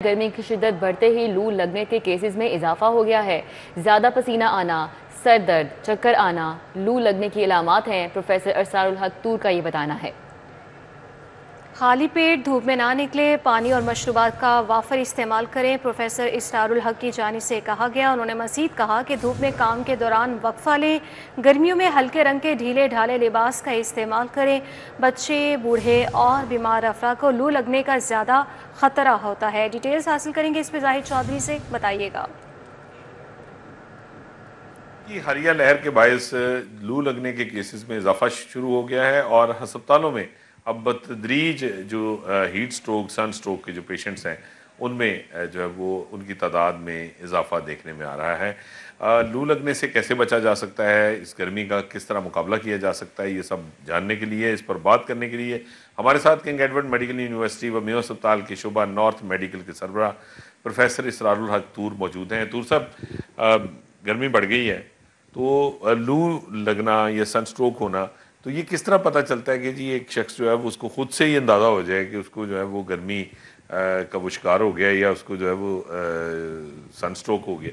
گرمی کی شدت بڑھتے ہی لو لگنے کے کیسز میں اضافہ ہو گیا ہے۔ زیادہ پسینہ آنا، سر درد، چکر آنا لو لگنے کی علامات ہیں۔ پروفیسر اسرار الحق تور کا یہ بتانا ہے۔ خالی پیٹ دھوپ میں نہ نکلے، پانی اور مشروبات کا وافر استعمال کریں، پروفیسر اسرار الحق کی جانب سے کہا گیا۔ انہوں نے مزید کہا کہ دھوپ میں کام کے دوران وقفہ لیں، گرمیوں میں ہلکے رنگ کے ڈھیلے ڈھالے لباس کا استعمال کریں۔ بچے، بوڑھے اور بیمار افراد کو لو لگنے کا زیادہ خطرہ ہوتا ہے۔ ڈیٹیلز حاصل کریں گے اس پہ زاہد چودھری سے، بتائیے گا۔ حالیہ لہر کے باعث لو لگنے کے کیسز میں اضافہ شروع ہو گیا ہے اور ہسپتالوں میں اب بتدریج جو ہیٹ سٹروک، سن سٹروک کے جو پیشنٹس ہیں ان میں جو ہے وہ ان کی تعداد میں اضافہ دیکھنے میں آ رہا ہے۔ لو لگنے سے کیسے بچا جا سکتا ہے، اس گرمی کا کس طرح مقابلہ کیا جا سکتا ہے، یہ سب جاننے کے لیے، اس پر بات کرنے کے لیے ہمارے ساتھ کنگ ایڈورڈ میڈیکل یونیورسٹی و میو اسپتال کے شعبہ نارتھ میڈیکل کے سربراہ پروفیسر اسرار الحق تور موجود ہیں۔ تور صاحب، گرمی بڑھ گئی ہے تو لو لگنا یا سن سٹروک ہونا، تو یہ کس طرح پتہ چلتا ہے کہ جی ایک شخص جو ہے وہ اس کو خود سے ہی اندازہ ہو جائے کہ اس کو جو ہے وہ گرمی کا وہ شکار ہو گیا یا اس کو جو ہے وہ سن سٹروک ہو گیا؟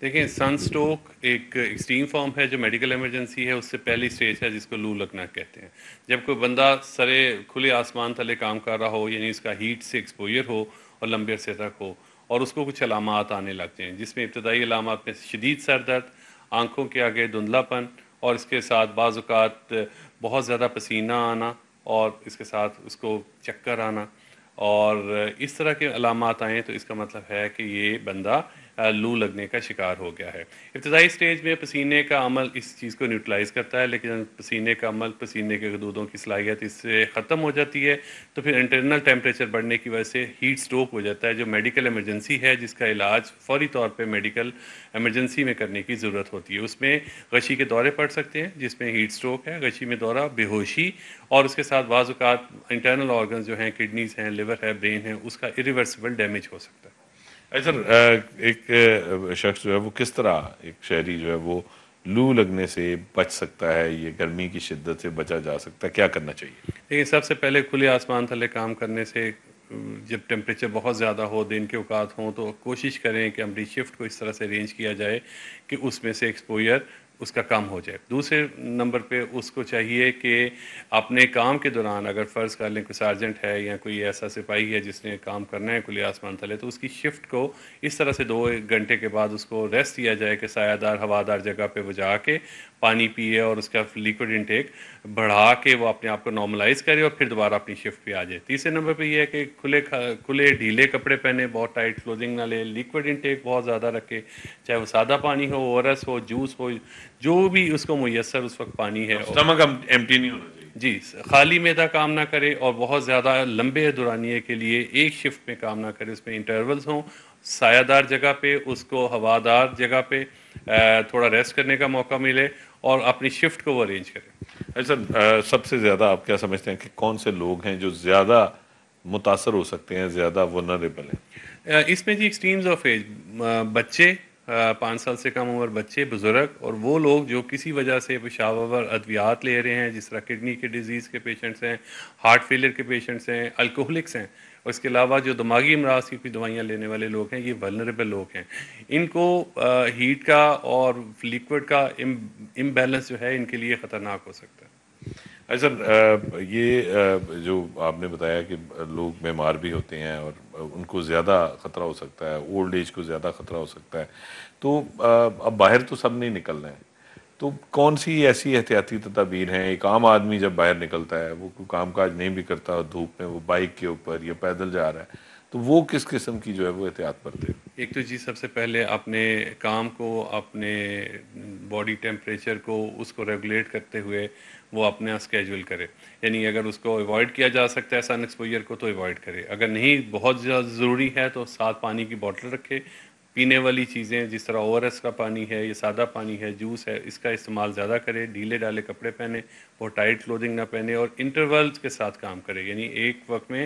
دیکھیں، سن سٹروک ایک ایکسٹریم فارم ہے جو میڈیکل ایمرجنسی ہے، اس سے پہلی سٹیج ہے جس کو لو لگنا کہتے ہیں۔ جب کوئی بندہ سرے کھلے آسمان تلے کام کر رہا ہو، یعنی اس کا ہیٹ سے ایکسپوجر ہو اور لمبے عرصے تک ہو، اور اس کو کچھ علامات آنے لگتے ہیں، جس میں ابتدائی علامات میں شدید سر درد، آنکھوں کے آگے دھندلا پن، اور اس کے ساتھ بعض اوقات بہت زیادہ پسینہ آنا، اور اس کے ساتھ اس کو چکر آنا، اور اس طرح کے علامات آئیں تو اس کا مطلب ہے کہ یہ بندہ لو لگنے کا شکار ہو گیا ہے۔ ابتدائی سٹیج میں پسینے کا عمل اس چیز کو نیوٹرلائز کرتا ہے، لیکن پسینے کا عمل، پسینے کے غدودوں کی صلاحیت اس سے ختم ہو جاتی ہے، تو پھر انٹرنل ٹیمپریچر بڑھنے کی وجہ سے ہیٹ سٹروک ہو جاتا ہے، جو میڈیکل ایمرجنسی ہے، جس کا علاج فوری طور پہ میڈیکل ایمرجنسی میں کرنے کی ضرورت ہوتی ہے۔ اس میں غشی کے دورے پڑ سکتے ہیں، جس میں ہیٹ سٹروک ہے، غشی میں دورہ، بے ہوشی، اور اس کے ساتھ بعض اوقات انٹرنل آرگنز جو ہیں، کڈنیز ہیں، لیور ہے، برین ہے، اس کا ایریورسیبل ڈیمیج ہو سکتا ہے۔ سر، ایک شخص جو ہے وہ کس طرح، ایک شہری جو ہے وہ لو لگنے سے بچ سکتا ہے، یہ گرمی کی شدت سے بچا جا سکتا ہے، کیا کرنا چاہیے؟ لیکن سب سے پہلے کھلے آسمان تھلے کام کرنے سے، جب ٹیمپریچر بہت زیادہ ہو، دن کے اوقات ہوں، تو کوشش کریں کہ اپنی شفٹ کو اس طرح سے ارینج کیا جائے کہ اس میں سے ایکسپوجر اس کا کم ہو جائے۔ دوسرے نمبر پہ اس کو چاہیے کہ اپنے کام کے دوران، اگر فرض کر لیں کوئی سارجنٹ ہے یا کوئی ایسا سپاہی ہے جس نے کام کرنا ہے کھلے آسمان تلے، تو اس کی شفٹ کو اس طرح سے 2 گھنٹے کے بعد اس کو ریسٹ دیا جائے کہ سایہ دار ہوادار جگہ پہ وہ جا کے پانی پیے اور اس کا لیکوڈ انٹیک بڑھا کے وہ اپنے آپ کو نارملائز کرے اور پھر دوبارہ اپنی شفٹ پہ آ جائے۔ تیسرے نمبر پہ یہ ہے کہ کھلے ڈھیلے کپڑے پہنے، بہت ٹائٹ کلوزنگ نہ لے، لیکوڈ انٹیک بہت زیادہ رکھے، چاہے وہ سادہ پانی ہو، او آر ایس ہو، جوس ہو، جو بھی اس کو میسر اس وقت پانی ہے۔ اسٹمک ایمٹی نہیں ہونا چاہیے۔ جی، خالی معدہ کام نہ کرے، اور بہت زیادہ لمبے دورانیے کے لیے ایک شفٹ میں کام نہ کرے، اس میں انٹرولز ہوں، سایہ دار جگہ پہ، اس کو ہوادار جگہ پہ تھوڑا ریسٹ کرنے کا موقع ملے، اور اپنی شفٹ کو وہ ارینج کرے۔ سر، سب سے زیادہ آپ کیا سمجھتے ہیں کہ کون سے لوگ ہیں جو زیادہ متاثر ہو سکتے ہیں، زیادہ ونریبل ہیں؟ اس میں جی ایکسٹریمز آف ایج، بچے، 5 سال سے کم عمر بچے، بزرگ، اور وہ لوگ جو کسی وجہ سے پیشاب آور ادویات لے رہے ہیں، جس طرح کڈنی کے ڈیزیز کے پیشنٹس ہیں، ہارٹ فیلئر کے پیشنٹس ہیں، الکوہلکس ہیں، اور اس کے علاوہ جو دماغی امراض کی کوئی دوائیاں لینے والے لوگ ہیں، یہ ولنریبل لوگ ہیں۔ ان کو ہیٹ کا اور لیکوڈ کا امبیلنس جو ہے ان کے لیے خطرناک ہو سکتا ہے۔ سر، یہ جو آپ نے بتایا کہ لوگ بیمار بھی ہوتے ہیں اور ان کو زیادہ خطرہ ہو سکتا ہے، اولڈ ایج کو زیادہ خطرہ ہو سکتا ہے، تو اب باہر تو سب نہیں نکل رہے ہیں، تو کون سی ایسی احتیاطی تدابیر ہیں؟ ایک عام آدمی جب باہر نکلتا ہے، وہ کوئی کام کاج نہیں بھی کرتا، دھوپ میں وہ بائک کے اوپر یا پیدل جا رہا ہے، تو وہ کس قسم کی جو ہے وہ احتیاط برتے ہیں؟ ایک تو جی سب سے پہلے اپنے کام کو، اپنے باڈی ٹیمپریچر کو، اس کو ریگولیٹ کرتے ہوئے وہ اپنا اسکیجول کرے، یعنی اگر اس کو ایوائڈ کیا جا سکتا ہے سن ایکسپوجر کو تو ایوائڈ کرے، اگر نہیں بہت زیادہ ضروری ہے تو ساتھ پانی کی بوٹل رکھے، پینے والی چیزیں جس طرح او آر ایس کا پانی ہے یا سادہ پانی ہے، جوس ہے، اس کا استعمال زیادہ کرے، ڈھیلے ڈالے کپڑے پہنے، بہت ٹائٹ کلوتھنگ نہ پہنے، اور انٹرولز کے ساتھ کام کرے، یعنی ایک وقت میں